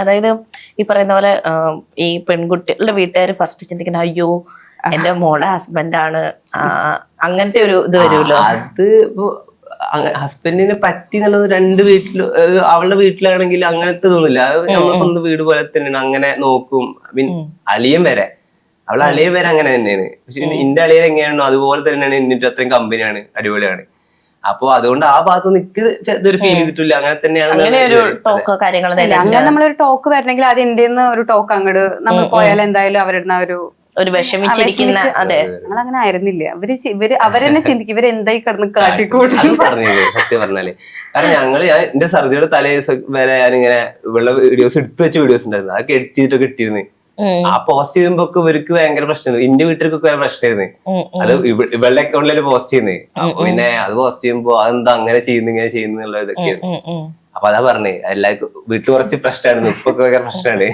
അതായത് ഈ പറയുന്ന പോലെ ഈ പെൺകുട്ടികളുടെ വീട്ടുകാർ ഫസ്റ്റ് ചിന്തിക്കുന്ന അയ്യോ എന്റെ മോളുടെ ഹസ്ബൻഡാണ്, അങ്ങനത്തെ ഒരു ഇത് വരുമല്ലോ. അത് ഹസ്ബൻഡിനെ പറ്റി എന്നുള്ളത് രണ്ട് വീട്ടില്, അവളുടെ വീട്ടിലാണെങ്കിൽ അങ്ങനത്തെ തോന്നില്ല. അത് നമ്മുടെ സ്വന്തം വീട് പോലെ തന്നെയാണ്, അങ്ങനെ നോക്കും. അളിയൻ വരെ, അവളെ അളിയൻ വരെ അങ്ങനെ തന്നെയാണ്. പക്ഷെ എന്റെ അളിയൻ എങ്ങനെയാണോ അതുപോലെ തന്നെയാണ് എന്നിട്ട് അത്രയും കമ്പനിയാണ്, അടിപൊളിയാണ്. അപ്പൊ അതുകൊണ്ട് ആ ഭാഗത്ത് നിക്ക് ഇതൊരു ഫീൽ ചെയ്തിട്ടില്ല. അങ്ങനെ തന്നെയാണ്. അങ്ങനെ നമ്മളൊരു ടോക്ക് വരണമെങ്കിൽ അത് എന്റെ ഒരു ടോക്ക് അങ്ങോട്ട് നമ്മൾ പോയാൽ എന്തായാലും അവരുടെ ഒരു വിഷമിച്ചിരിക്കുന്ന. അതെ, ഞങ്ങൾ അങ്ങനെ ആയിരുന്നില്ല. അവരെന്നെ ചിന്തിക്കും ഇവരെന്തായി കിടന്ന് കാട്ടിക്കൂട്ടും. സത്യം പറഞ്ഞാല് കാരണം ഞങ്ങള് എന്റെ സർജറിയുടെ തലേ ദിവസം വരെ ഞാനിങ്ങനെ ഉള്ള വീഡിയോസ് എടുത്തു വെച്ച വീഡിയോസ് ഉണ്ടായിരുന്നു. അതൊക്കെ എഡിറ്റ് ചെയ്തിട്ടൊക്കെ ഇട്ടിരുന്നു. ആ പോസ്റ്റ് ചെയ്യുമ്പോ ഇവർക്ക് ഭയങ്കര പ്രശ്നമായിരുന്നു. എന്റെ വീട്ടിലേക്കൊക്കെ ഭയങ്കര പ്രശ്നമായിരുന്നു. അത് ഇവളുടെ അക്കൗണ്ടിലല്ലേ പോസ്റ്റ് ചെയ്യുന്നത്. അപ്പൊ പിന്നെ അത് പോസ്റ്റ് ചെയ്യുമ്പോ അതെന്താ അങ്ങനെ ചെയ്യുന്നു ഇങ്ങനെ ചെയ്യുന്നു എന്നുള്ള ഇതൊക്കെയായിരുന്നു. അപ്പൊ അതാ പറഞ്ഞേ, എല്ലാവർക്കും വീട്ടിൽ കുറച്ച് പ്രശ്നമായിരുന്നു, ഇപ്പൊ ഭയങ്കര പ്രശ്നമാണ്.